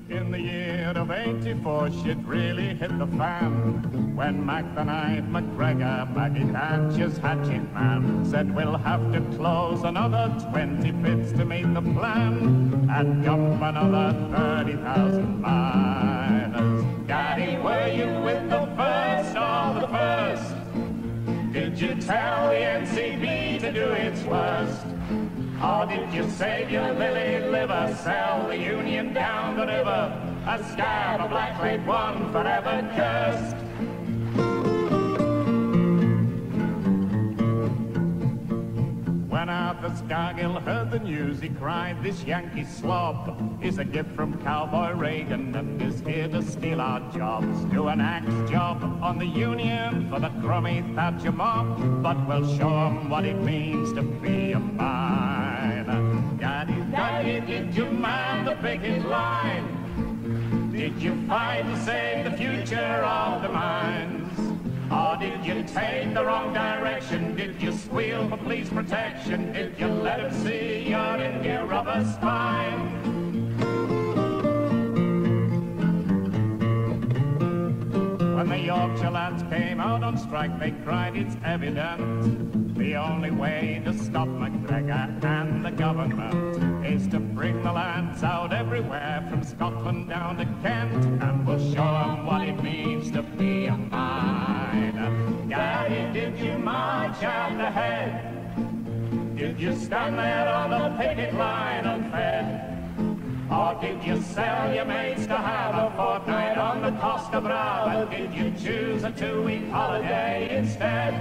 In the year of '84, shit really hit the fan when Mac the Knife McGregor, Maggie Thatcher's hatchet man, said we'll have to close another 20 pits to meet the plan and jump another 30,000 miners. Daddy, were you with the first or the first? Did you tell the NCB to do its worst? Or did you save your lily liver, sell the Union down the river, a scab, a blackleg one forever cursed? When Arthur Scargill heard the news, he cried, this Yankee slob is a gift from Cowboy Reagan and is here to steal our jobs. Do an axe job on the Union for the crummy Thatcher mob, but we'll show 'em what it means to be a miner. Daddy, did you man the picket line? Did you fight to save the future of the mines? Or did you take the wrong direction? Did you squeal for police protection? Did you let them see your India rubber spine? When the Yorkshire lads came out on strike, they cried, it's evident the only way to stop McGregor and the government is to bring the lads out everywhere from Scotland down to Kent, and we'll show them what it means to be a miner. Daddy, did you march out the head? Did you stand there on the picket line unfed? Or did you sell your mates to have a fortnight on the Costa Brava? Did you choose a 2-week holiday instead?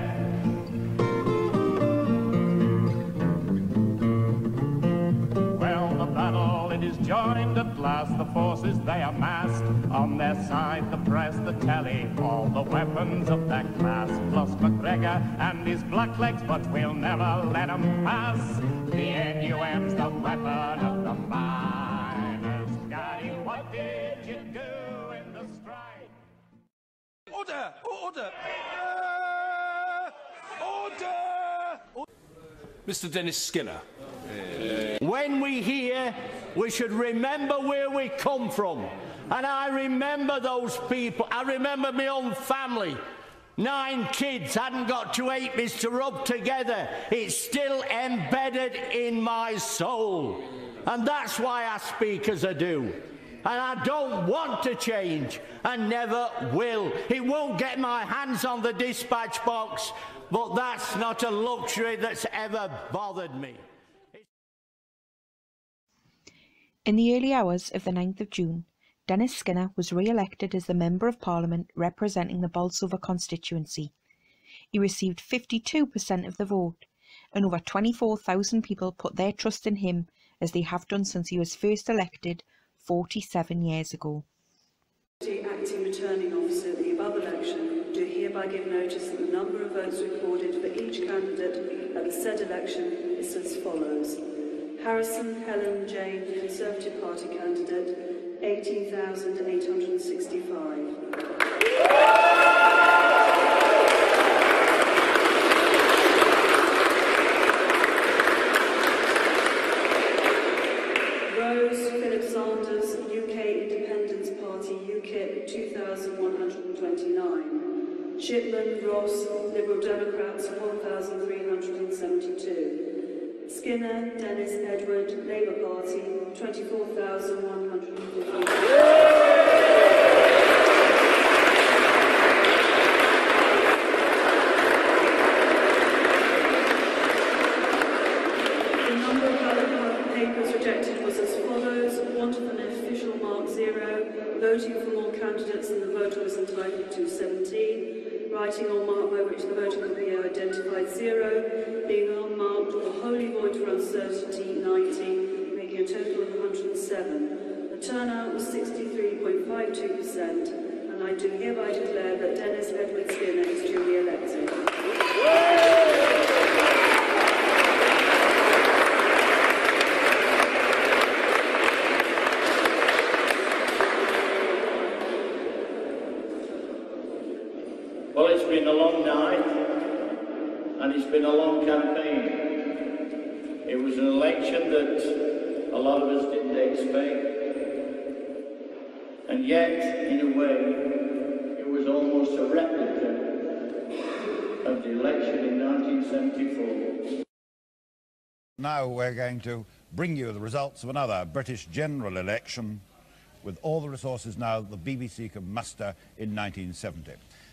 Joined at last, the forces they amassed. On their side the press, the telly, all the weapons of that class, plus McGregor and his blacklegs, but we'll never let 'em pass. The NUM's the weapon of the miners. Daddy, what did you do in the strike? Order! Order! Order! Mr. Dennis Skinner. When we hear, we should remember where we come from. And I remember those people. I remember my own family. 9 kids hadn't got 2 halfpennies to rub together. It's still embedded in my soul. And that's why I speak as I do. And I don't want to change, and never will. It won't get my hands on the dispatch box, but that's not a luxury that's ever bothered me. In the early hours of the 9th of June, Dennis Skinner was re-elected as the Member of Parliament representing the Bolsover constituency. He received 52% of the vote, and over 24,000 people put their trust in him, as they have done since he was first elected 47 years ago. Acting Returning Officer, the above election, do hereby give notice that the number of votes recorded for each candidate at the said election is as follows. Harrison Helen Jane, Conservative Party candidate, 18,865. Rose Philip Sanders, UK Independence Party, UKIP, 2,129. Shipman Ross, Liberal Democrats, 1,372. Skinner Dennis Edward, Labour Party, 24,150. The number of ballot papers rejected was as follows: want of an official mark 0, voting for more candidates than the voter was entitled to 17, writing or mark by which the voter could be identified 0, being unmarked or wholly void for uncertainty 90, making a total of 107. The turnout was 63.52%, and I do hereby declare that Dennis Edward Skinner is duly elected. Well, it's been a long night, and it's been a long campaign. It was an election that a lot of us didn't expect, and yet, in a way, it was almost a replica of the election in 1974. Now we're going to bring you the results of another British general election with all the resources now that the BBC could muster in 1970.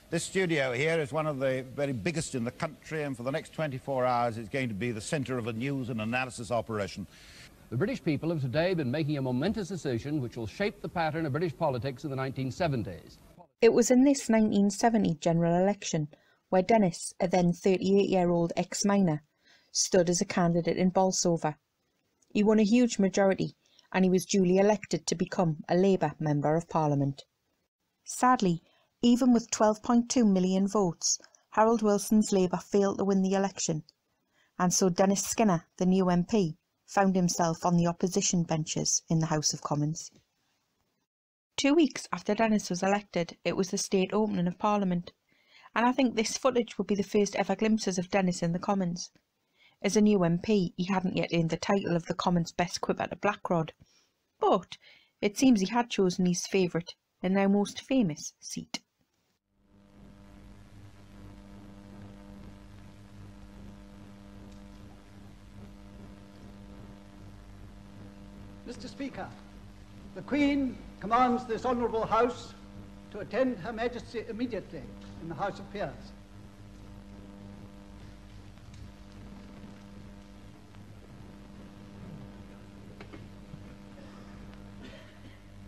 This studio here is one of the very biggest in the country, and for the next 24 hours it's going to be the centre of a news and analysis operation. The British people have today been making a momentous decision which will shape the pattern of British politics in the 1970s. It was in this 1970 general election where Dennis, a then 38-year-old ex-miner, stood as a candidate in Bolsover. He won a huge majority and he was duly elected to become a Labour Member of Parliament. Sadly, even with 12.2 million votes, Harold Wilson's Labour failed to win the election, and so Dennis Skinner, the new MP, found himself on the opposition benches in the House of Commons. 2 weeks after Dennis was elected, it was the state opening of Parliament, and I think this footage would be the first ever glimpses of Dennis in the Commons. As a new MP, he hadn't yet earned the title of the Commons' best quipper to Blackrod, but it seems he had chosen his favourite and now most famous seat. Mr. Speaker, the Queen commands this Honourable House to attend Her Majesty immediately in the House of Peers.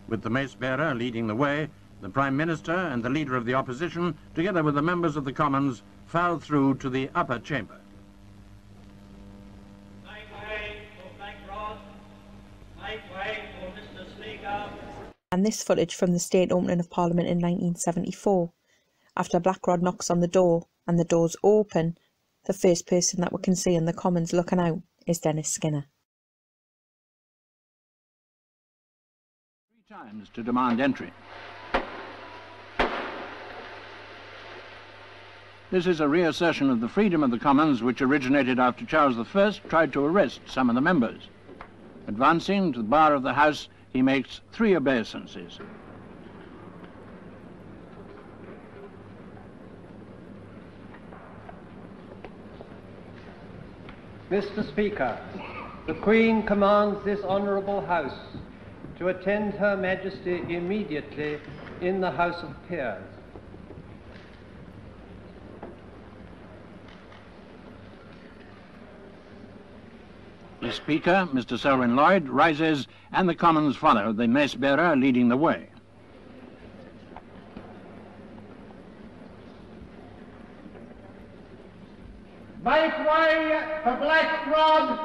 With the mace bearer leading the way, the Prime Minister and the Leader of the Opposition, together with the members of the Commons, filed through to the upper chamber. And this footage from the state opening of Parliament in 1974. After Blackrod knocks on the door and the doors open, the first person that we can see in the Commons looking out is Dennis Skinner. 3 times to demand entry. This is a reassertion of the freedom of the Commons which originated after Charles I tried to arrest some of the members. Advancing to the bar of the House, he makes 3 obeisances. Mr. Speaker, the Queen commands this Honourable House to attend Her Majesty immediately in the House of Peers. The Speaker, Mr. Selwyn Lloyd, rises and the Commons follow, the mace bearer leading the way. Make way for Blackrod!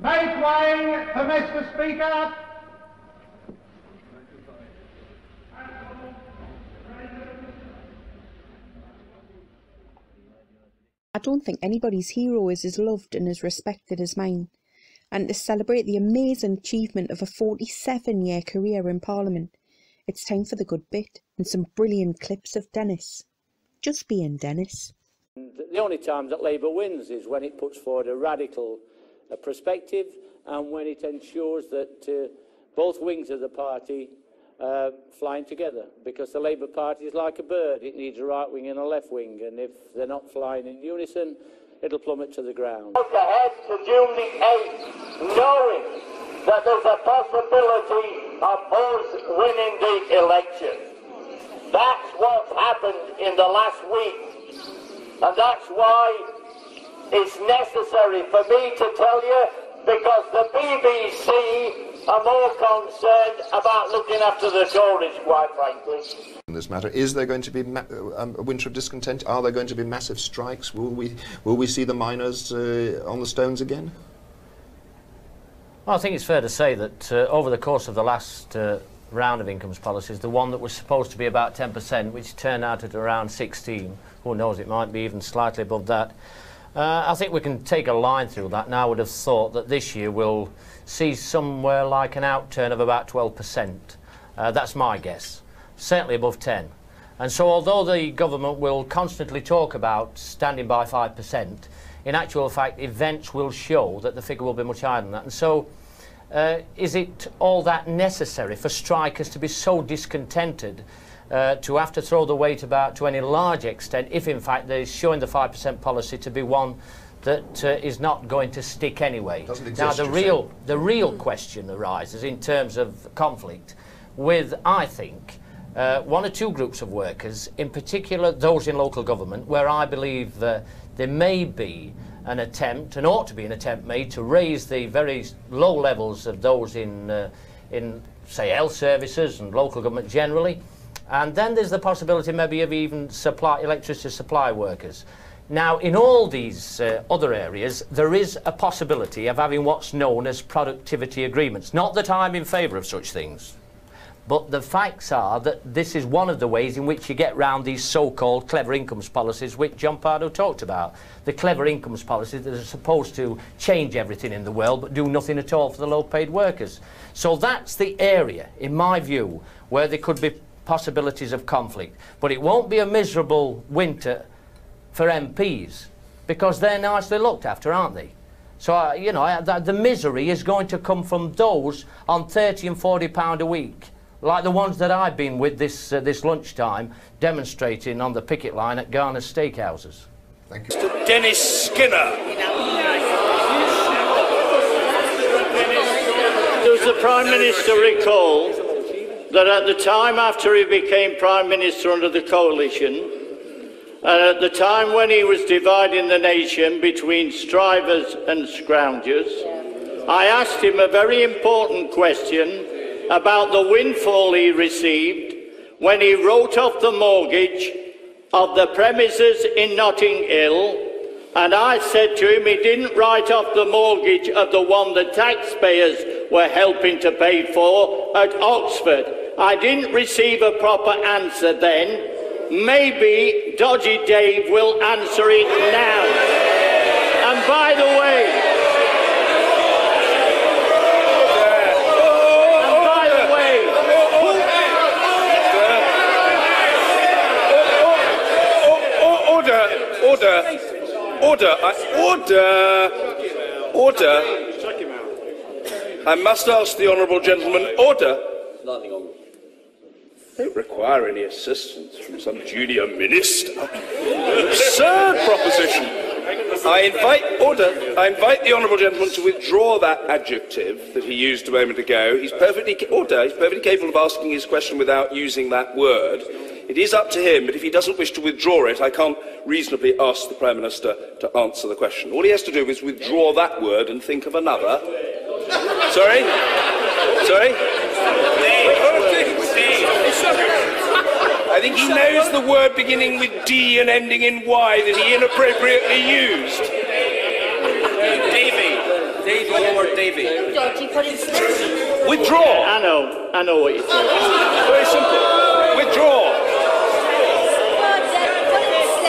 Make way for Mr. Speaker! I don't think anybody's hero is as loved and as respected as mine, and to celebrate the amazing achievement of a 47-year career in Parliament, it's time for the good bit and some brilliant clips of Dennis. Just being Dennis. The only time that Labour wins is when it puts forward a radical perspective and when it ensures that both wings of the party flying together, because the Labour Party is like a bird. It needs a right wing and a left wing, and if they're not flying in unison, it'll plummet to the ground. Look ahead to June the 8th, knowing that there's a possibility of us winning the election. That's what's happened in the last week, and that's why it's necessary for me to tell you, because the BBC are more concerned about looking after the Tories, quite frankly. In this matter, is there going to be a winter of discontent? Are there going to be massive strikes? Will we see the miners on the stones again? Well, I think it's fair to say that over the course of the last round of incomes policies, the one that was supposed to be about 10%, which turned out at around 16, who knows, it might be even slightly above that. I think we can take a line through that. Now I would have thought that this year we'll see somewhere like an outturn of about 12%. That's my guess. Certainly above 10. And so although the government will constantly talk about standing by 5%, in actual fact events will show that the figure will be much higher than that. And so is it all that necessary for strikers to be so discontented to have to throw the weight about to any large extent if in fact they're showing the 5% policy to be one that is not going to stick anyway? Now the real question arises in terms of conflict with, I think, one or two groups of workers, in particular those in local government, where I believe there may be an attempt, and ought to be an attempt made, to raise the very low levels of those in say, health services and local government generally. And then there's the possibility maybe of even electricity supply workers. Now, in all these other areas, there is a possibility of having what's known as productivity agreements. Not that I'm in favour of such things, but the facts are that this is one of the ways in which you get round these so-called clever incomes policies which John Pardo talked about. The clever incomes policies that are supposed to change everything in the world but do nothing at all for the low-paid workers. So that's the area, in my view, where there could be possibilities of conflict. But it won't be a miserable winter for MPs, because they're nicely looked after, aren't they? So, you know, the misery is going to come from those on £30 and £40 a week, like the ones that I've been with this lunchtime, demonstrating on the picket line at Garner's Steakhouses. Thank you. Mr. Dennis Skinner. Does the Prime Minister recall that at the time after he became Prime Minister under the Coalition, and at the time when he was dividing the nation between strivers and scroungers, I asked him a very important question about the windfall he received when he wrote off the mortgage of the premises in Notting Hill, and I said to him he didn't write off the mortgage of the one the taxpayers were helping to pay for at Oxford. I didn't receive a proper answer then. Maybe Dodgy Dave will answer it now. And by the way, Order. I must ask the honourable gentleman, order. Don't require any assistance from some junior minister. Absurd proposition. I invite the honourable gentleman to withdraw that adjective that he used a moment ago. He's perfectly capable of asking his question without using that word. It is up to him, but if he doesn't wish to withdraw it, I can't reasonably ask the Prime Minister to answer the question. All he has to do is withdraw that word and think of another. Sorry? I think he knows the word beginning with D and ending in Y that he inappropriately used. Davy. Withdraw. I know what you're saying. Very simple. Withdraw.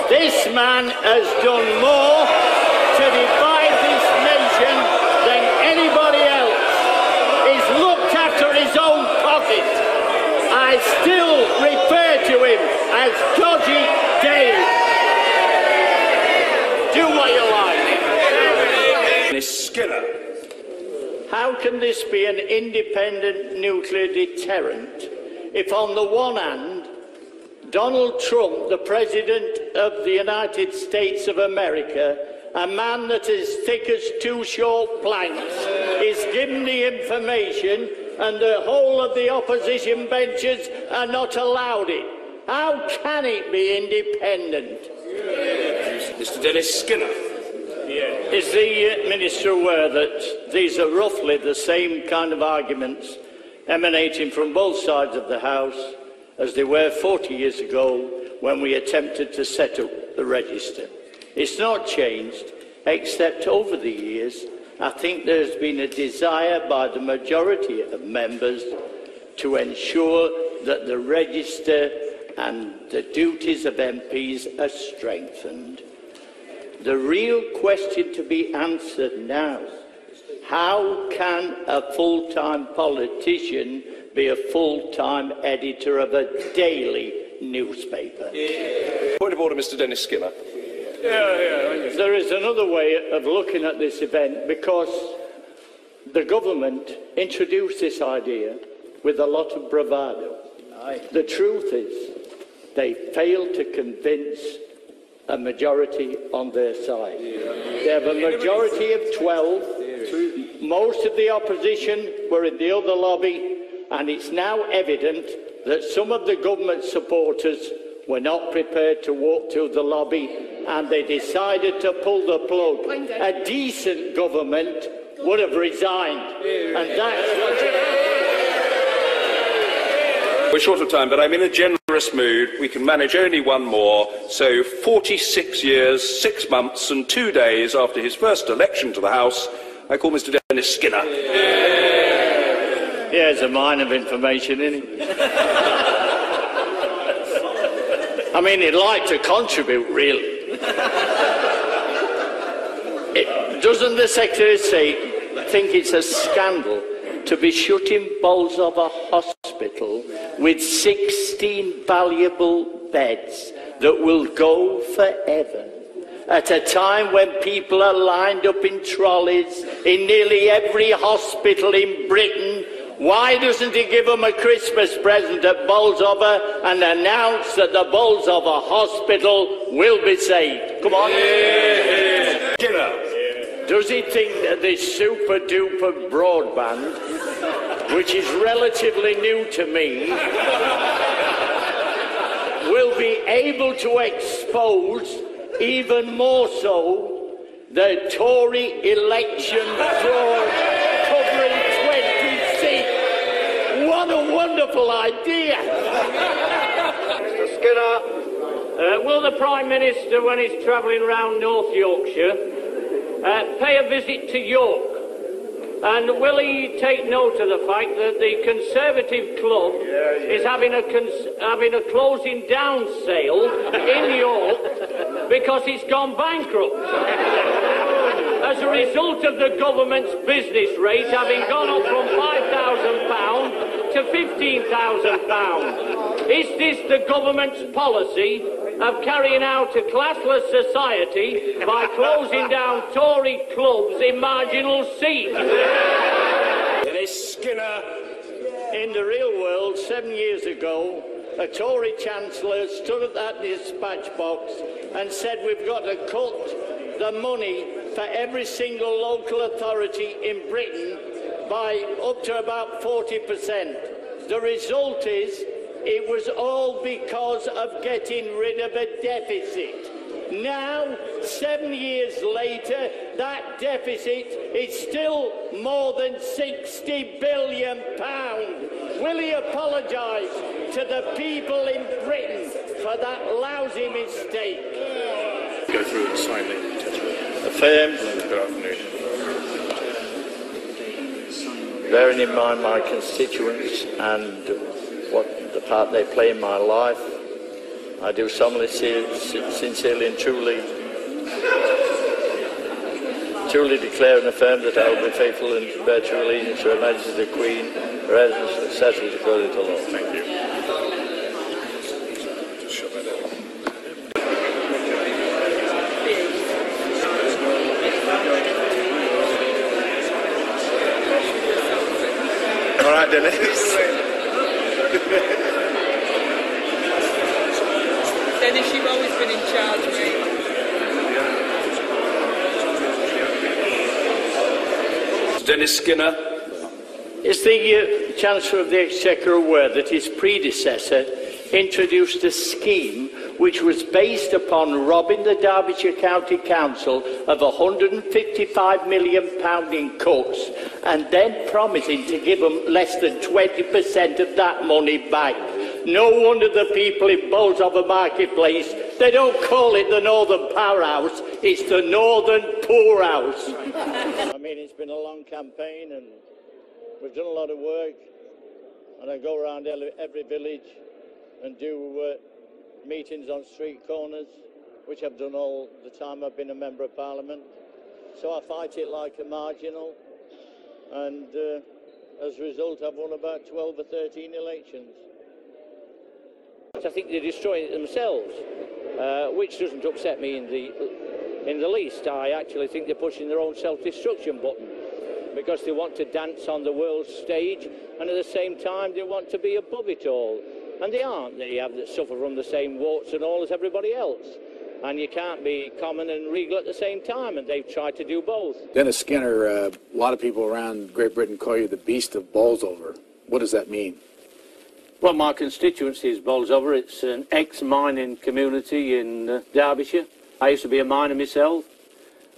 This man has done more to divide this nation than anybody else. He's looked after his own pocket. I still refer to him as Dodgy Dave. Do what you like. Dennis Skinner. How can this be an independent nuclear deterrent if on the one hand Donald Trump, the President of the United States of America, a man that is thick as two short planks, is given the information and the whole of the opposition benches are not allowed it? How can it be independent? Mr. Dennis Skinner. Is the Minister aware that these are roughly the same kind of arguments emanating from both sides of the House as they were 40 years ago when we attempted to set up the register? It's not changed, except over the years, I think there's been a desire by the majority of members to ensure that the register and the duties of MPs are strengthened. The real question to be answered now: how can a full-time politician be a full-time editor of a daily newspaper? Point of order, Mr. Dennis Skinner. There is another way of looking at this event, because the government introduced this idea with a lot of bravado. The truth is, they failed to convince a majority on their side. They have a majority of 12. Most of the opposition were in the other lobby, and it's now evident that some of the government supporters were not prepared to walk to the lobby, and they decided to pull the plug. A decent government would have resigned, and that's what... We're short of time, but I'm in a generous mood. We can manage only one more. So 46 years, 6 months and 2 days after his first election to the House, I call Mr. Dennis Skinner. Yeah, it's a mine of information, isn't it? I mean, he'd like to contribute, really. Doesn't the Secretary of State think it's a scandal to be shutting Bolsover Hospital with 16 valuable beds that will go forever, at a time when people are lined up in trolleys in nearly every hospital in Britain? Why doesn't he give them a Christmas present at Bolsover and announce that the Bolsover Hospital will be saved? Come on. Does he think that this super-duper broadband, which is relatively new to me, will be able to expose even more so the Tory election fraud covering 20 seats? What a wonderful idea! Mr. Skinner. Will the Prime Minister, when he's travelling round North Yorkshire, pay a visit to York? And will he take note of the fact that the Conservative Club is having a closing down sale in York because it's gone bankrupt as a result of the government's business rate having gone up from £5,000 to £15,000. Is this the government's policy of carrying out a classless society by closing down Tory clubs in marginal seats? Dennis Skinner. In the real world, 7 years ago, a Tory Chancellor stood at that dispatch box and said we've got to cut the money for every single local authority in Britain by up to about 40%. The result is it was all because of getting rid of a deficit. Now, 7 years later, that deficit is still more than £60 billion. Will he apologise to the people in Britain for that lousy mistake? Go through and sign it. Affirmed. Good afternoon. Bearing in mind my constituents and what the part they play in my life, I do solemnly, sincerely and truly declare and affirm that I will be faithful and bear true allegiance to Her Majesty the Queen, her residence and settled according to law. Thank you. All right, Dennis. Dennis, you've always been in charge, mate. Dennis Skinner. Is the Chancellor of the Exchequer aware that his predecessor introduced a scheme which was based upon robbing the Derbyshire County Council of £155 million in cuts and then promising to give them less than 20% of that money back? No wonder the people in Bolsover Marketplace They don't call it the Northern Powerhouse, it's the Northern Poorhouse. I mean, it's been a long campaign and we've done a lot of work, and I go around every village and do meetings on street corners, which I've done all the time I've been a Member of Parliament. So I fight it like a marginal, and as a result I've won about 12 or 13 elections. I think they're destroying it themselves, which doesn't upset me in the least. I actually think they're pushing their own self-destruction button, because they want to dance on the world stage, and at the same time they want to be above it all. And they aren't. They have that suffer from the same warts and all as everybody else. And you can't be common and regal at the same time, and they've tried to do both. Dennis Skinner, a lot of people around Great Britain call you the Beast of Bolsover. What does that mean? Well, my constituency is Bolsover. It's an ex-mining community in Derbyshire. I used to be a miner myself,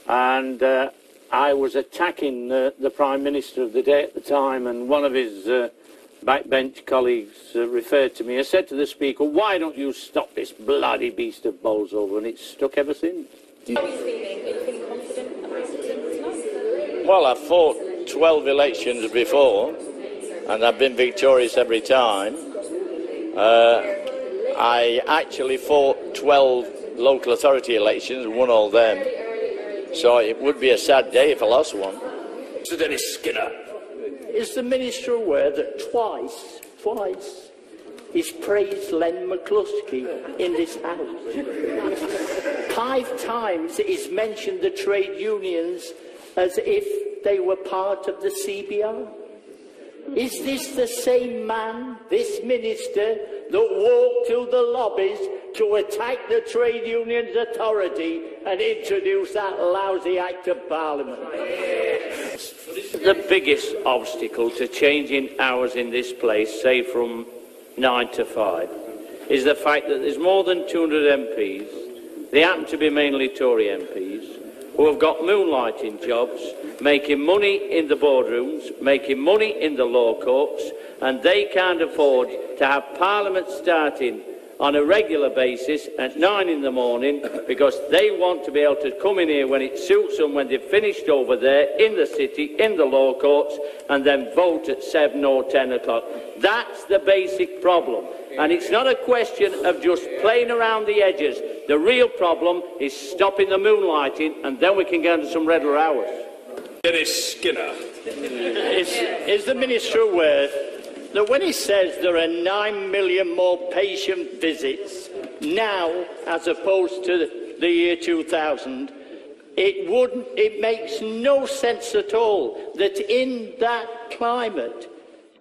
and I was attacking the Prime Minister of the day at the time, and one of his backbench colleagues referred to me. I said to the Speaker, why don't you stop this bloody beast of Bolsover? And it's stuck ever since. How are you feeling? Are you feeling confident about it? Well, I've fought 12 elections before, and I've been victorious every time. I actually fought 12 local authority elections and won all them. So it would be a sad day if I lost one. Sir Dennis Skinner. Is the Minister aware that twice, he's praised Len McCluskey in this House? 5 times he's mentioned the trade unions as if they were part of the CBR? Is this the same man, this Minister, that walked to the lobbies to attack the trade unions' authority and introduce that lousy Act of Parliament? The biggest obstacle to changing hours in this place, say from 9 to 5, is the fact that there's more than 200 MPs, they happen to be mainly Tory MPs, who have got moonlighting jobs, making money in the boardrooms, making money in the law courts, and they can't afford to have Parliament starting on a regular basis at 9 in the morning, because they want to be able to come in here when it suits them, when they've finished over there in the city, in the law courts, and then vote at 7 or 10 o'clock. That's the basic problem. And it's not a question of just playing around the edges. The real problem is stopping the moonlighting, and then we can get into some regular hours. Dennis Skinner. Is the Minister aware that when he says there are 9 million more patient visits now as opposed to the year 2000, it makes no sense at all that in that climate,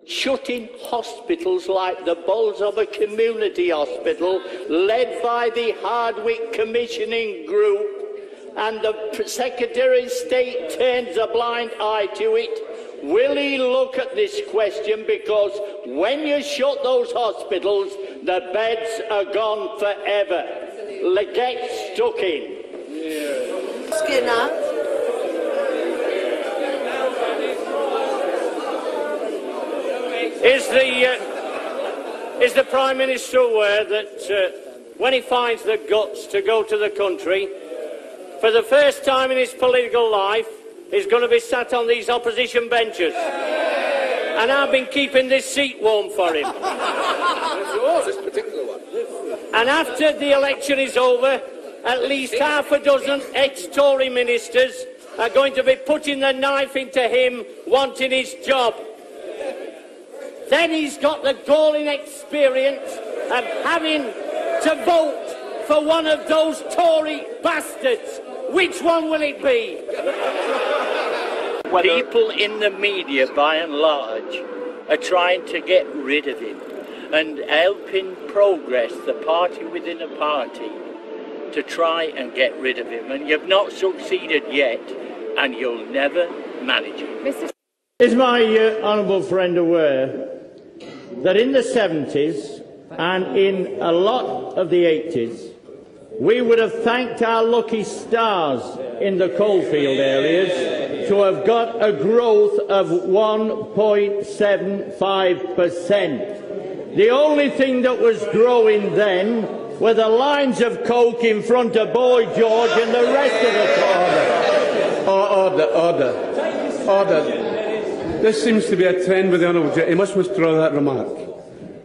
shutting hospitals like the Bolsover Community Hospital, led by the Hardwick Commissioning Group, and the Secretary of State turns a blind eye to it. Will he look at this question? Because when you shut those hospitals, the beds are gone forever. Get stuck in. Skinner. Is the Prime Minister aware that when he finds the guts to go to the country, for the first time in his political life, he's going to be sat on these opposition benches? And I've been keeping this seat warm for him. This particular one. And after the election is over, at least half a dozen ex-Tory ministers are going to be putting the knife into him, wanting his job. Then he's got the galling experience of having to vote for one of those Tory bastards. Which one will it be? People in the media, by and large, are trying to get rid of him and helping progress the party within a party to try and get rid of him. And you've not succeeded yet, and you'll never manage it. Is my honourable friend aware that in the 70s and in a lot of the 80s, we would have thanked our lucky stars in the coalfield areas to have got a growth of 1.75%. The only thing that was growing then with the lines of coke in front of Boy George and the rest of the Order. This seems to be a trend with the Honourable Gentleman. He must withdraw that remark.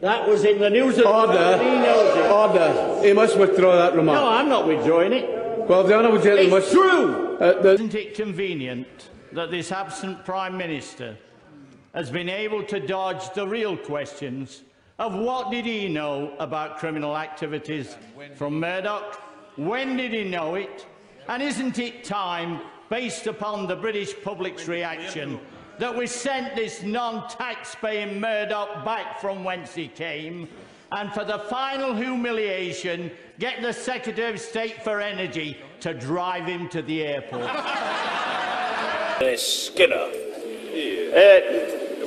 That was in the news. Order. He must withdraw that remark. No, I'm not withdrawing it. Well, the Honourable Gentleman must... true! Isn't it convenient that this absent Prime Minister has been able to dodge the real questions of what did he know about criminal activities from Murdoch? When did he know it? And isn't it time, based upon the British public's reaction, that we sent this non-tax-paying Murdoch back from whence he came, and for the final humiliation, get the Secretary of State for Energy to drive him to the airport? Skinner.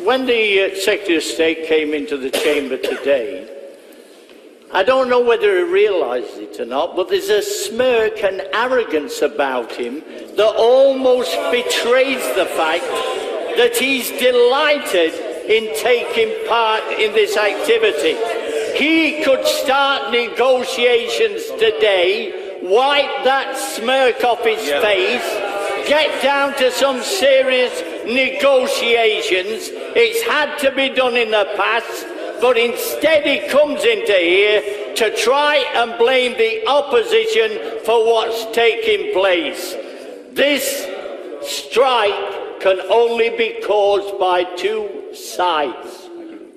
When the Secretary of State came into the chamber today, I don't know whether he realised it or not, but there's a smirk and arrogance about him that almost betrays the fact that he's delighted in taking part in this activity. He could start negotiations today, wipe that smirk off his face, get down to some serious negotiations. It's had to be done in the past, but instead he comes into here to try and blame the opposition for what's taking place. This strike can only be caused by two sides.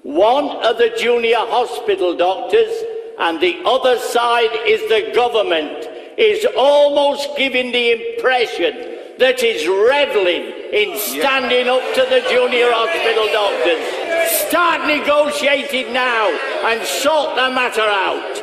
One are the junior hospital doctors, and the other side is the government, is almost giving the impression that is revelling in standing up to the junior hospital doctors. Start negotiating now and sort the matter out.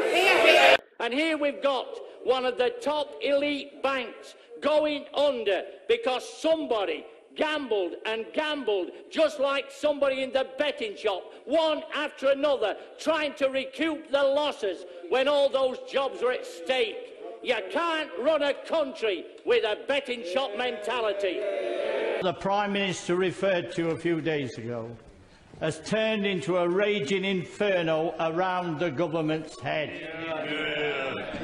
And here we've got one of the top elite banks going under because somebody gambled and gambled, just like somebody in the betting shop, one after another, trying to recoup the losses when all those jobs are at stake. You can't run a country with a betting shop mentality. The Prime Minister referred to a few days ago has turned into a raging inferno around the government's head.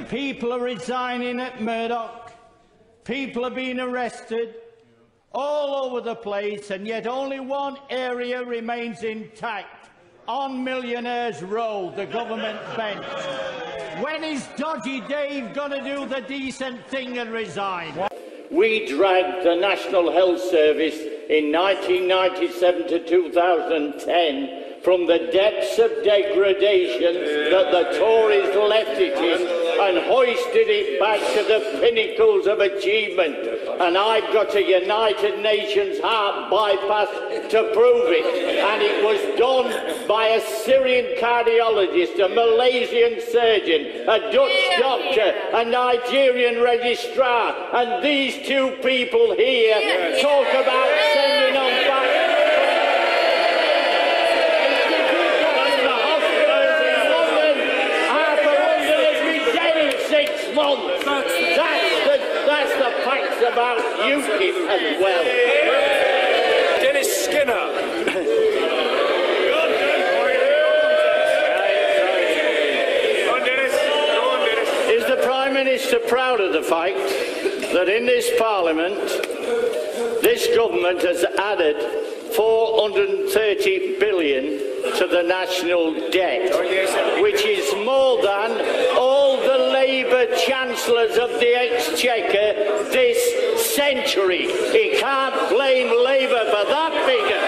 People are resigning at Murdoch. People are being arrested all over the place, and yet only one area remains intact: on Millionaires Row, the government bench. When is Dodgy Dave going to do the decent thing and resign? We dragged the National Health Service in 1997 to 2010 from the depths of degradation that the Tories left it in and hoisted it back to the pinnacles of achievement. And I've got a United Nations heart bypass to prove it. And it was done by a Syrian cardiologist, a Malaysian surgeon, a Dutch doctor, a Nigerian registrar. And these two people here talk about sending them back. That's the facts about UKIP as well. Dennis Skinner. Is the Prime Minister proud of the fact that in this Parliament this government has added 430 billion to the national debt, which is more than all the Labour chancellors of the Exchequer this century. He can't blame Labour for that figure.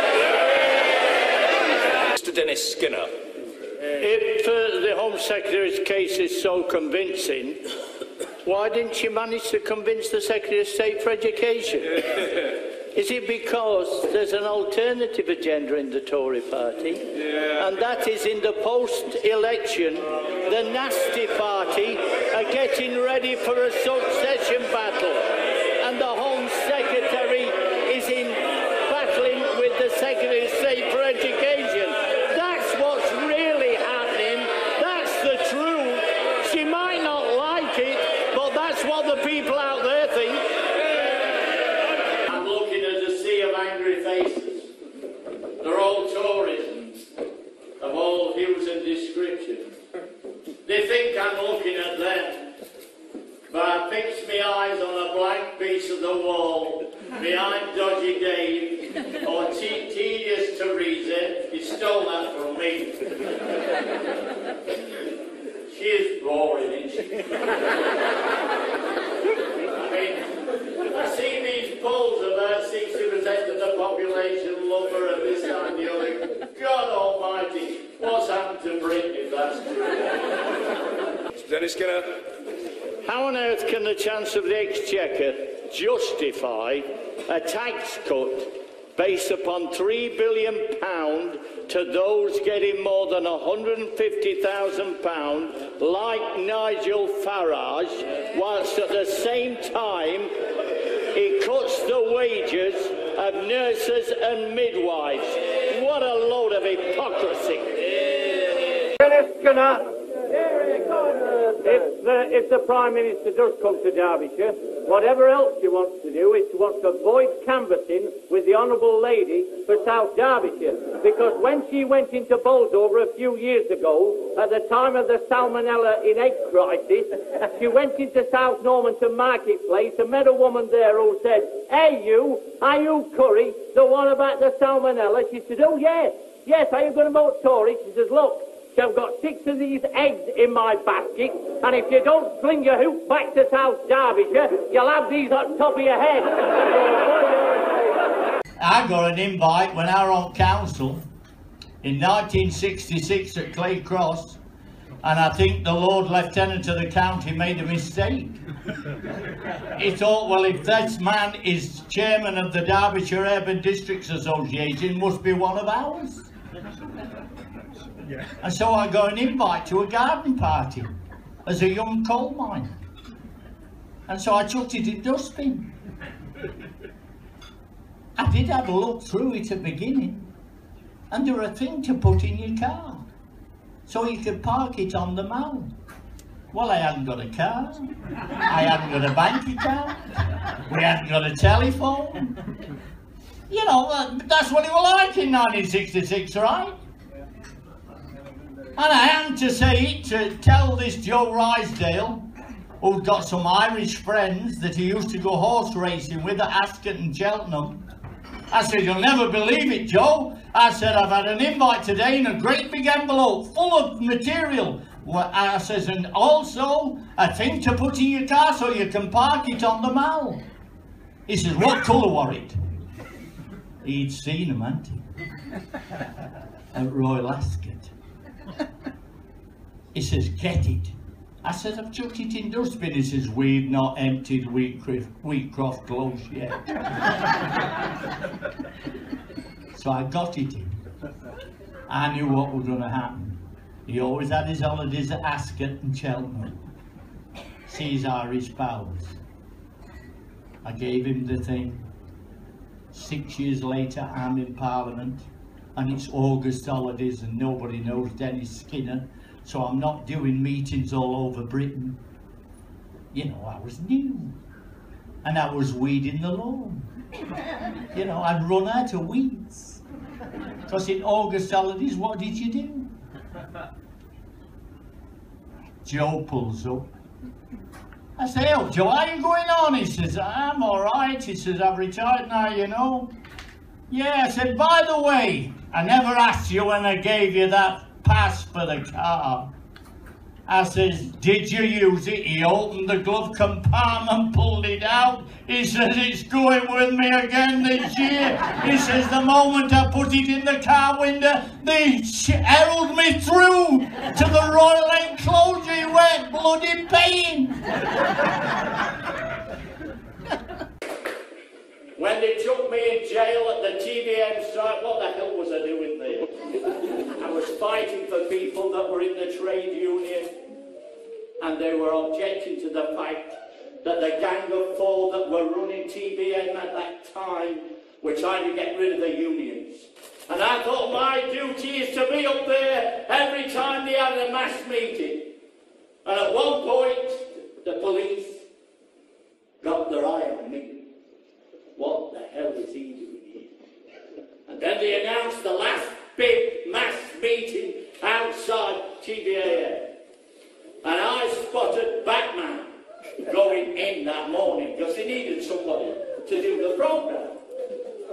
Mr. Dennis Skinner. If the Home Secretary's case is so convincing, why didn't she manage to convince the Secretary of State for Education? Is it because there's an alternative agenda in the Tory party? And that is in the post-election, the nasty party are getting ready for a succession battle. And the Home Secretary is in battling with the Secretary of State for Education. That's what's really happening. That's the truth. She might not like it, but that's what the people out there think. Angry faces. They're all Tories of all hues and descriptions. They think I'm looking at them, but I fix my eyes on a blank piece of the wall behind Dodgy Dave or Tedious Teresa. He stole that from me. She is boring, isn't she? I mean, I see these polls about 60% of the population love her and this and the other. God almighty, what's happened to Britain if that's true? Dennis Skinner. How on earth can the Chancellor of the Exchequer justify a tax cut based upon £3 billion to those getting more than £150,000, like Nigel Farage, whilst at the same time he cuts the wages of nurses and midwives? What a load of hypocrisy. Dennis Skinner. If the Prime Minister does come to Derbyshire, whatever else he wants to do is to want to avoid canvassing with the Honourable Lady for South Derbyshire. Because when she went into Bolsover a few years ago, at the time of the salmonella in egg crisis, she went into South Normanton Marketplace and met a woman there who said, "Hey you, are you Curry, the one about the salmonella?" She said, "Oh yes, yes, are you going to vote Tory?" She says, "Look, I've got 6 of these eggs in my basket, and if you don't fling your hoop back to South Derbyshire, you'll have these on top of your head." I got an invite when I was on council in 1966 at Clay Cross, and I think the Lord Lieutenant of the county made a mistake. He thought, well, if this man is chairman of the Derbyshire Urban Districts Association, must be one of ours. And so I got an invite to a garden party as a young coal miner. And so I chucked it in dustbin. I did have a look through it at the beginning, and there were a thing to put in your car, so you could park it on the mall. Well, I hadn't got a car, I hadn't got a bank account, we hadn't got a telephone. You know, that's what it was like in 1966, right? And I am to say, to tell this Joe Rysdale, who's got some Irish friends that he used to go horse racing with at Ascot and Cheltenham. I said, "You'll never believe it, Joe." I said, "I've had an invite today in a great big envelope full of material." Well, I says, "And also a thing to put in your car so you can park it on the mall." He says, "What colour was it?" He'd seen them, hadn't he? At Royal Ascot. He says, "Get it." I said, "I've chucked it in dustbin." He says, "We've not emptied Wheatcroft close yet." So I got it in. I knew what was going to happen. He always had his holidays at Ascot and Cheltenham. See his Irish pals. I gave him the thing. 6 years later, I'm in Parliament, and it's August holidays and nobody knows Dennis Skinner, so I'm not doing meetings all over Britain. You know, I was new, and I was weeding the lawn. You know, I'd run out of weeds. Because in August holidays, what did you do? Joe pulls up. I say, "Oh, Joe, how are you going on?" He says, "I'm all right." He says, "I've retired now, you know." "Yeah," I said, "By the way, I never asked you when I gave you that pass for the car." I says, "Did you use it?" He opened the glove compartment, pulled it out. He says, "It's going with me again this year." He says, "The moment I put it in the car window, they heralded me through to the Royal Enclosure." He went bloody pain. When they took me in jail at the TBM strike, what the hell was I doing there? I was fighting for people that were in the trade union, and they were objecting to the fact that the gang of four that were running TBM at that time were trying to get rid of the unions. And I thought my duty is to be up there every time they had a mass meeting. And at one point, the police got their eye on me. What the hell is he doing here? And then they announced the last big mass meeting outside TBAM. spotted Batman going in that morning because they needed somebody to do the programme.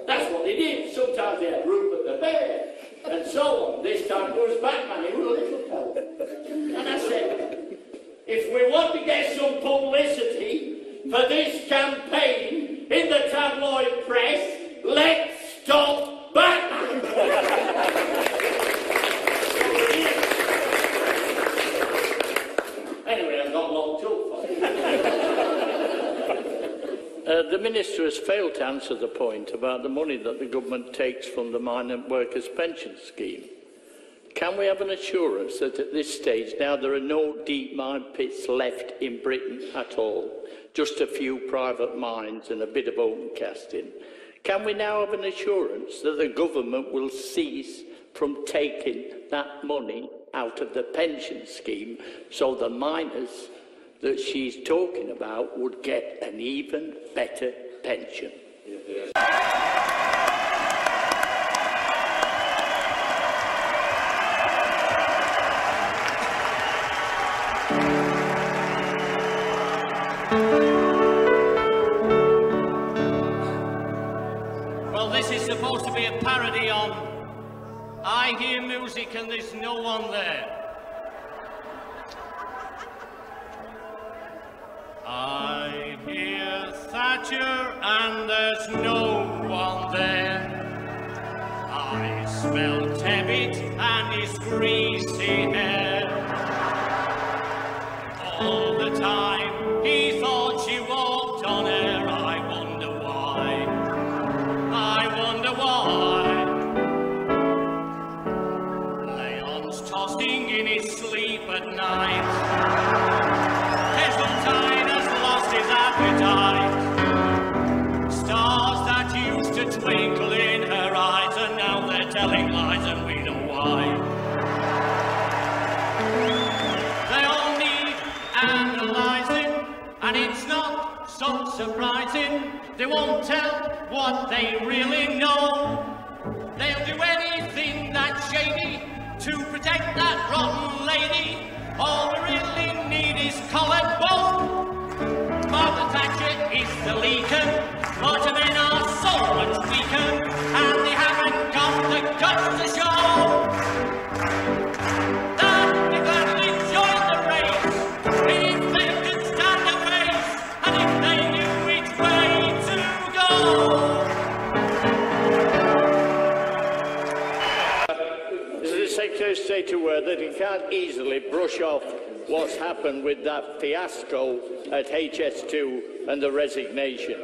That's what they did. Sometimes they had Rupert the Bear and so on. This time it was Batman, he was a little fella. And I said, if we want to get some publicity for this campaign in the tabloid press, let's stop Batman! Anyway, I got locked up for it. The Minister has failed to answer the point about the money that the government takes from the Mine Workers' Pension Scheme. Can we have an assurance that at this stage now there are no deep mine pits left in Britain at all, just a few private mines and a bit of open casting? Can we now have an assurance that the government will cease from taking that money out of the pension scheme so the miners that she's talking about would get an even better pension? Well, this is supposed to be a parody on I Hear Music and There's No One There. I hear Thatcher and there's no one there. I smell Tebbit and his greasy hair. All the time he thought she walked on air. I wonder why. I wonder why. Leon's tossing in his sleep at night. Heseltine has lost his appetite. Stars that used to twinkle in her eyes and now they're telling lies and we know why. They all need analysing and it's not so surprising. They won't tell what they really know. They'll do anything that's shady to protect that rotten lady. All we really need is collared bone. Margaret Thatcher is the leaker, but men are so much weaker, and they haven't got the guts to show that they gladly join the race if they could stand a face and if they knew which way to go. The Secretary of State aware that he can't easily brush off what's happened with that fiasco at HS2 and the resignation?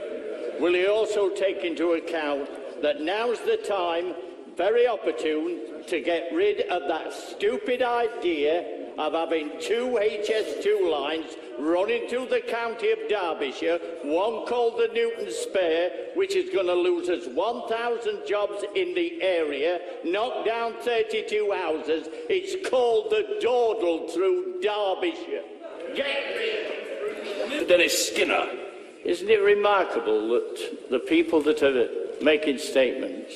Will he also take into account that now's the time, very opportune, to get rid of that stupid idea of having two HS2 lines running through the county of Derbyshire, one called the Newton Spare, which is going to lose us 1,000 jobs in the area, knock down 32 houses. It's called the Dawdle through Derbyshire. Get rid. Dennis Skinner. Isn't it remarkable that the people that are making statements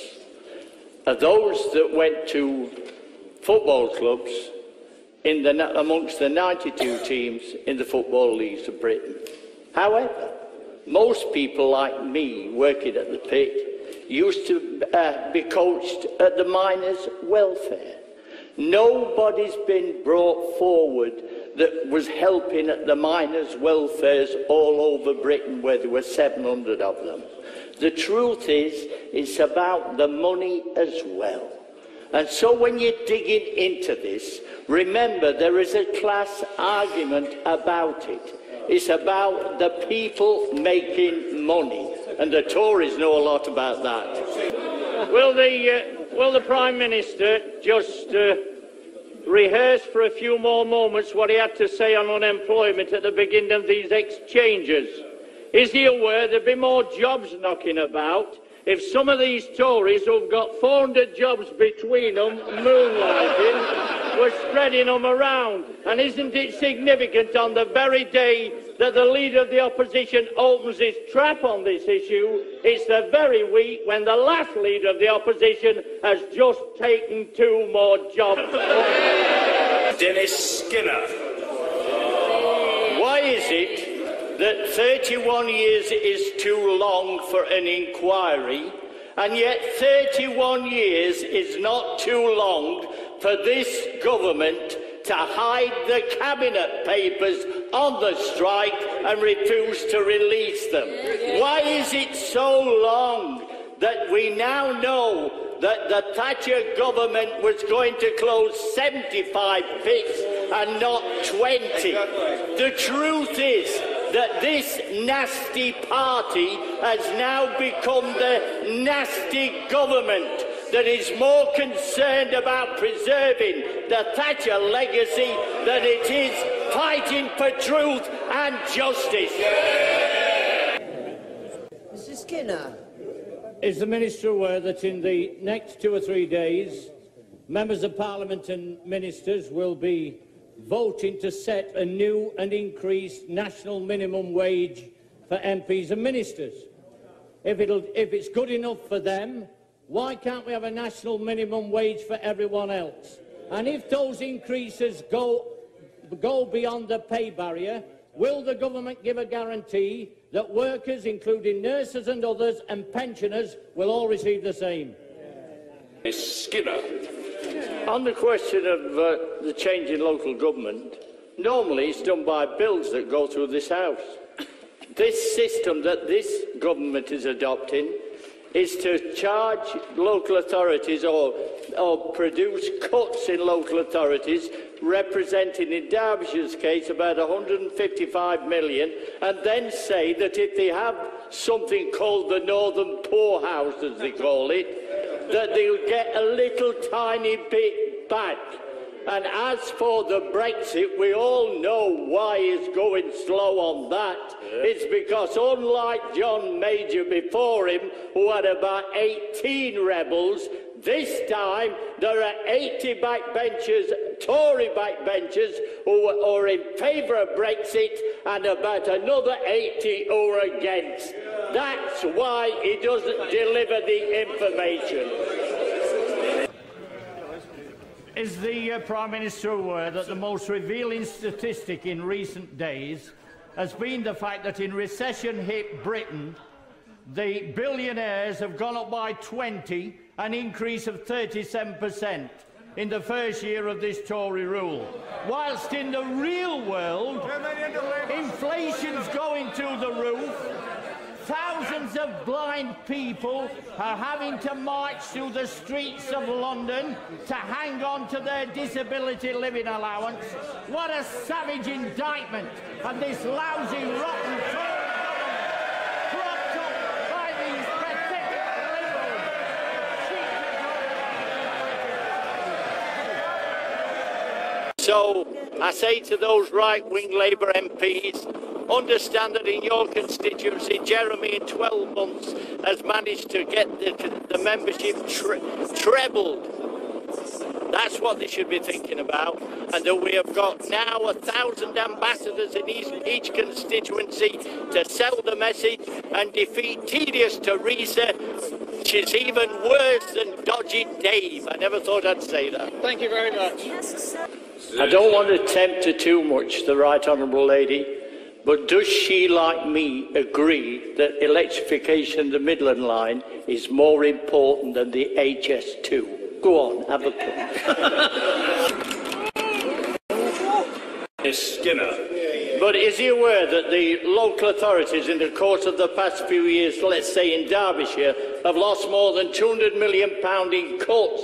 are those that went to football clubs amongst the 92 teams in the Football Leagues of Britain? However, most people like me working at the pit used to be coached at the miners' welfare. Nobody's been brought forward that was helping at the miners' welfares all over Britain, where there were 700 of them. The truth is, it's about the money as well. And so when you're digging into this, remember there is a class argument about it. It's about the people making money, and the Tories know a lot about that. Will the Prime Minister just rehearse for a few more moments what he had to say on unemployment at the beginning of these exchanges? Is he aware there'll be more jobs knocking about if some of these Tories who've got 400 jobs between them, moonlighting, were spreading them around? And isn't it significant on the very day that the Leader of the Opposition opens his trap on this issue, it's the very week when the last Leader of the Opposition has just taken 2 more jobs? Dennis Skinner. is it that 31 years is too long for an inquiry, and yet 31 years is not too long for this government to hide the cabinet papers on the strike and refuse to release them? Why is it so long that we now know that the Thatcher government was going to close 75 pits and not 20? The truth is that this nasty party has now become the nasty government that is more concerned about preserving the Thatcher legacy than it is fighting for truth and justice. Mr. Skinner. Is the Minister aware that in the next 2 or 3 days, members of Parliament and ministers will be voting to set a new and increased national minimum wage for MPs and ministers? If it's good enough for them, why can't we have a national minimum wage for everyone else? And if those increases go beyond the pay barrier, will the government give a guarantee that workers, including nurses and others, and pensioners, will all receive the same? Skinner. On the question of the change in local government, normally it's done by bills that go through this House. This system that this government is adopting is to charge local authorities or produce cuts in local authorities, representing in Derbyshire's case about 155 million, and then say that if they have something called the Northern Poorhouse, as they call it, that they'll get a little tiny bit back. And as for the Brexit, we all know why it's going slow on that. It's because, unlike John Major before him, who had about 18 rebels, this time there are 80 backbenchers, Tory backbenchers, who are in favour of Brexit, and about another 80 who are against. That's why he doesn't deliver the information. Is the Prime Minister aware that the most revealing statistic in recent days has been the fact that in recession-hit Britain, the billionaires have gone up by 20, an increase of 37% in the first year of this Tory rule? Whilst in the real world, inflation's going through the roof. Thousands of blind people are having to march through the streets of London to hang on to their disability living allowance. What a savage indictment of this lousy, rotten Tory government, propped up by these pathetic liberals. So I say to those right-wing Labour MPs, understand that in your constituency, Jeremy in 12 months has managed to get the membership trebled. That's what they should be thinking about, and that we have got now 1,000 ambassadors in each constituency to sell the message and defeat tedious Theresa, which is even worse than dodgy Dave. I never thought I'd say that. Thank you very much. I don't want to tempt her too much, the Right Honourable Lady, but does she, like me, agree that electrification of the Midland Line is more important than the HS2? Go on, have a clue. Skinner. But is he aware that the local authorities in the course of the past few years, let's say in Derbyshire, have lost more than £200 million in cuts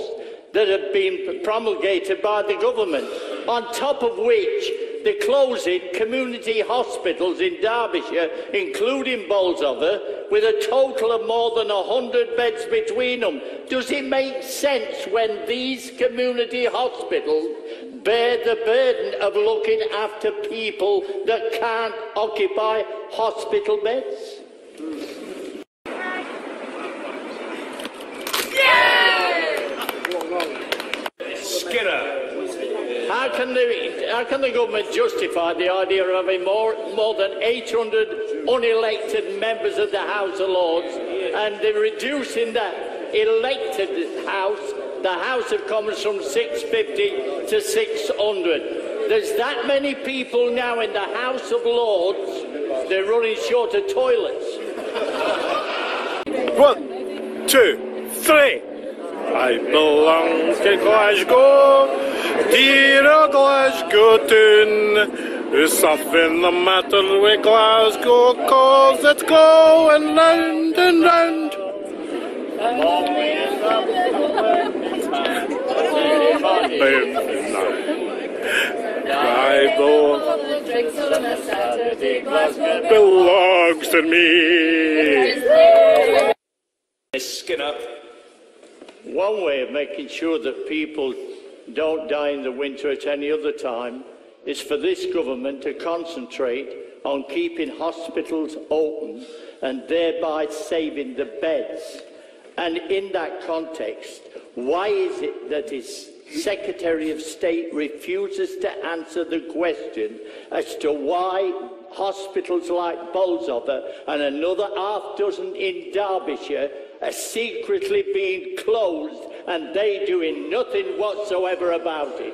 that have been promulgated by the government, on top of which they're closing community hospitals in Derbyshire, including Bolsover, with a total of more than 100 beds between them? Does it make sense when these community hospitals bear the burden of looking after people that can't occupy hospital beds? Skinner. How can the government justify the idea of having more than 800 unelected members of the House of Lords, and they're reducing the elected House, the House of Commons, from 650 to 600? There's that many people now in the House of Lords, they're running short of toilets. 1, 2, 3. I belong to Glasgow, dear old Glasgow town. There's something the matter with Glasgow, 'cause it's going round and round. Glasgow belongs to me. Skinner. One way of making sure that people don't die in the winter at any other time is for this government to concentrate on keeping hospitals open and thereby saving the beds. And in that context, why is it that his Secretary of State refuses to answer the question as to why hospitals like Bolsover and another half dozen in Derbyshire are secretly being closed and they doing nothing whatsoever about it?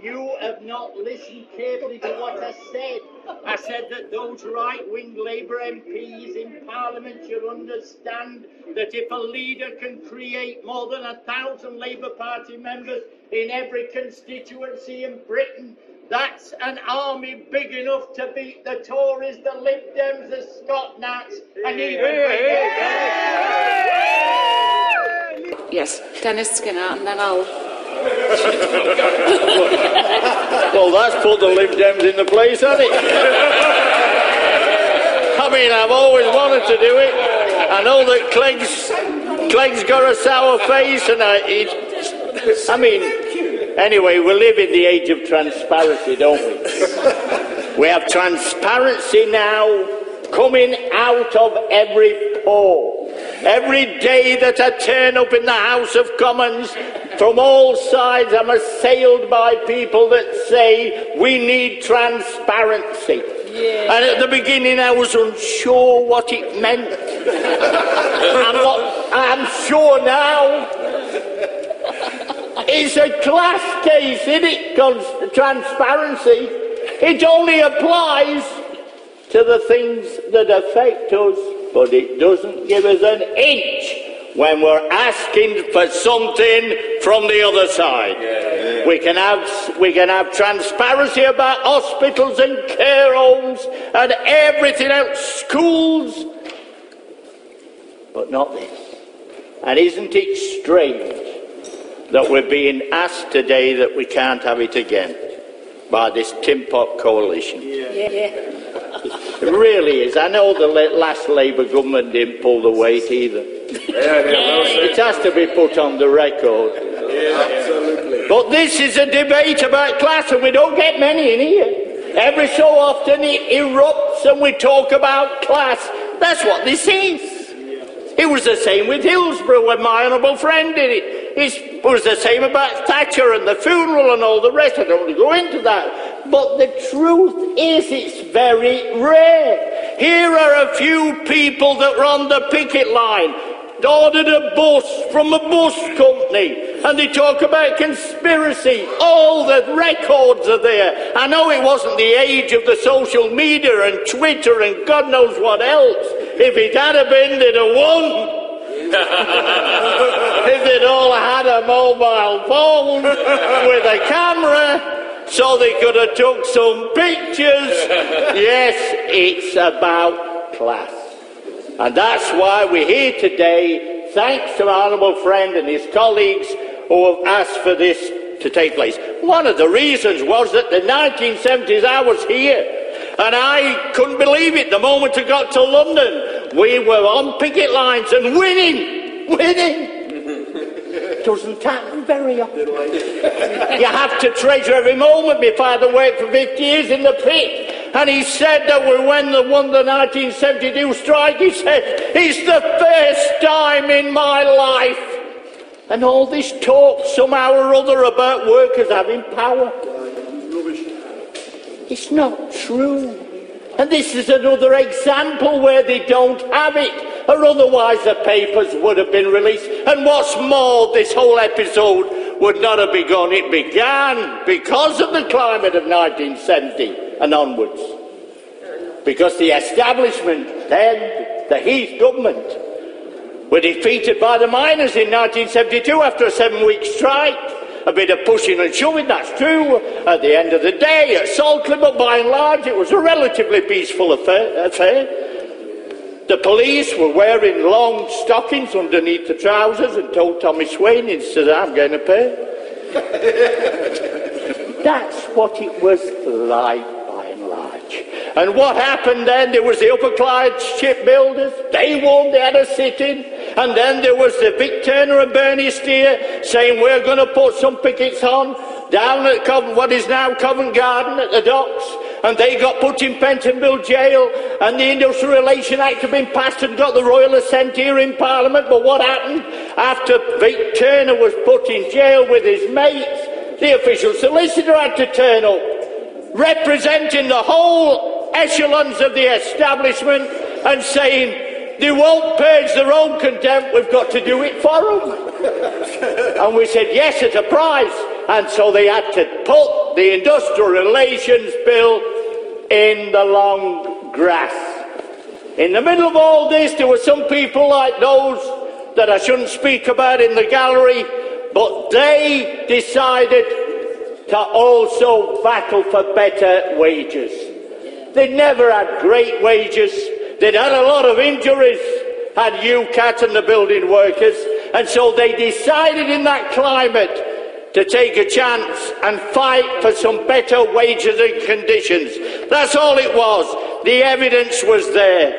You have not listened carefully to what I said. I said that those right-wing Labour MPs in Parliament should understand that if a leader can create more than 1,000 Labour Party members in every constituency in Britain, that's an army big enough to beat the Tories, the Lib Dems, the Scott Nats, and even... Yes, Dennis Skinner, and then I'll... Well, that's put the Lib Dems in the place, hasn't it? I mean, I've always wanted to do it. I know that Clegg's got a sour face, and I mean, anyway, we live in the age of transparency, don't we? We have transparency now coming out of every pore. Every day that I turn up in the House of Commons, from all sides I'm assailed by people that say we need transparency. Yeah. And at the beginning I was unsure what it meant. I'm sure now. It's a class case, isn't it? Transparency. It only applies to the things that affect us, but it doesn't give us an inch when we're asking for something from the other side. Yeah. We can have transparency about hospitals and care homes and everything else, schools, but not this. And isn't it strange that we're being asked today that we can't have it again by this Tin Pot coalition? Yeah. It really is. I know the last Labour government didn't pull the weight either. It has to be put on the record. Absolutely. But this is a debate about class, and we don't get many in here. Every so often it erupts and we talk about class. That's what this is. It was the same with Hillsborough when my honourable friend did it. It was the same about Thatcher and the funeral and all the rest. I don't want to go into that. But the truth is, it's very rare. Here are a few people that were on the picket line, ordered a bus from a bus company, and they talk about conspiracy. All the records are there. I know it wasn't the age of the social media and Twitter and God knows what else. If it had been, they'd have won. If they'd all had a mobile phone with a camera, so they could have took some pictures. Yes, it's about class. And that's why we're here today, thanks to our honourable friend and his colleagues who have asked for this to take place. One of the reasons was that the 1970s I was here, and I couldn't believe it the moment I got to London. We were on picket lines and winning. Doesn't happen very often. You have to treasure every moment. My father worked for 50 years in the pit, and he said that when they won the 1972 strike, he said, it's the first time in my life. And all this talk somehow or other about workers having power. It's not true. And this is another example where they don't have it, or otherwise the papers would have been released. And what's more, this whole episode would not have begun. It began because of the climate of 1970 and onwards. Because the establishment then, the Heath government, were defeated by the miners in 1972 after a 7-week strike. A bit of pushing and shoving, that's true, at the end of the day at Saltley, but by and large it was a relatively peaceful affair. The police were wearing long stockings underneath the trousers and told Tommy Swain instead of I'm going to pay. That's what it was like by and large. And what happened then? There was the Upper Clyde shipbuilders. They won, they had a sit-in. And then there was the Vic Turner and Bernie Steer saying we're going to put some pickets on down at what is now Covent Garden at the docks. And they got put in Pentonville jail, and the Industrial Relations Act had been passed and got the royal assent here in Parliament. But what happened? After Vic Turner was put in jail with his mates, the official solicitor had to turn up, representing the whole echelons of the establishment and saying, they won't purge their own contempt, we've got to do it for them. And we said yes at a price. And so they had to put the Industrial Relations Bill in the long grass. In the middle of all this, there were some people like those that I shouldn't speak about in the gallery, but they decided to also battle for better wages. They never had great wages. They'd had a lot of injuries, had UCAT and the building workers, and so they decided in that climate to take a chance and fight for some better wages and conditions. That's all it was. The evidence was there.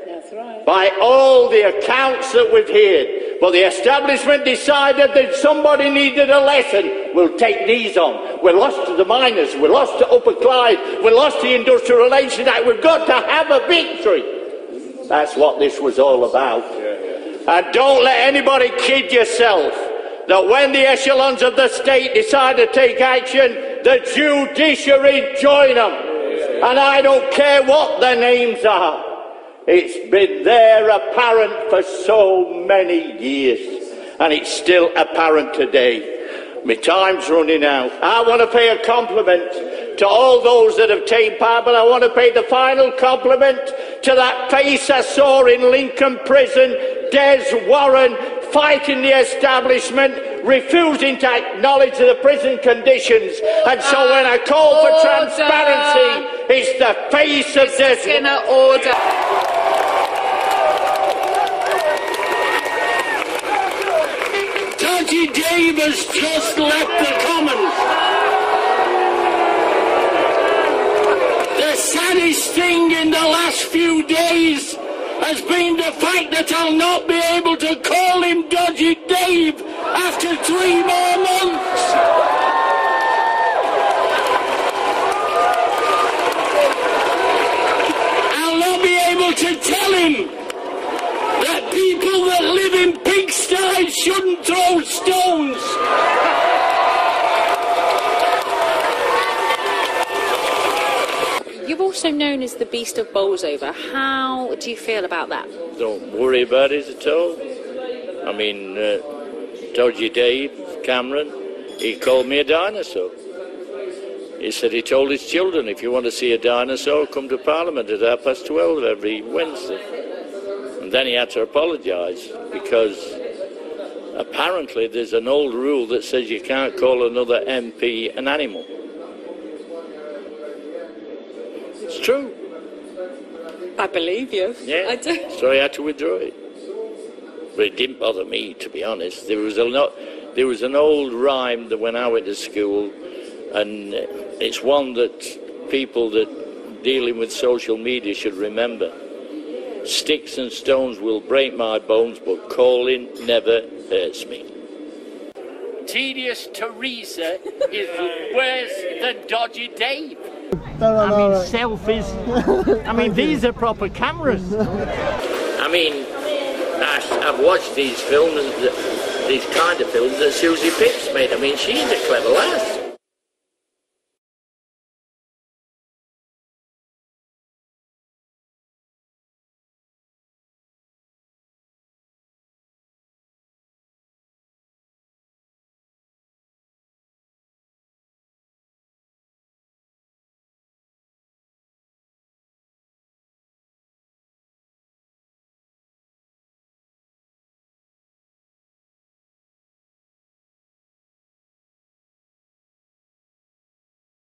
That's right. By all the accounts that we've heard. But the establishment decided that somebody needed a lesson. We'll take these on. We're lost to the miners. We're lost to Upper Clyde. We're lost to the Industrial Relations Act. We've got to have a victory. That's what this was all about. And don't let anybody kid yourself that when the echelons of the state decide to take action, the judiciary join them. And I don't care what their names are. It's been there apparent for so many years. And it's still apparent today. My time's running out. I want to pay a compliment to all those that have taken part, but I want to pay the final compliment to that face I saw in Lincoln Prison, Des Warren, fighting the establishment, refusing to acknowledge the prison conditions. And so when I call for transparency, it's the face of Des Skinner, order. Dodgy Dave has just left the Commons. The saddest thing in the last few days has been the fact that I'll not be able to call him Dodgy Dave after 3 more months. I'll not be able to tell him that people that live in pigsties shouldn't throw stones. You're also known as the Beast of Bolsover. How do you feel about that? Don't worry about it at all. I mean, Dodgy Dave Cameron, he called me a dinosaur. He said he told his children, if you want to see a dinosaur, come to Parliament at 12:30 every Wednesday. And then he had to apologise because apparently there's an old rule that says you can't call another MP an animal. It's true. I believe you. Yeah, I do. So I had to withdraw it. But it didn't bother me, to be honest. There was an old rhyme that when I went to school, and it's one that people that dealing with social media should remember. Sticks and stones will break my bones, but calling never hurts me. Tedious Teresa is worse than Dodgy Dave. Selfies. I mean, these are proper cameras. I mean, I've watched these films, these kind of films that Susie Pipps made. I mean, she's a clever lass.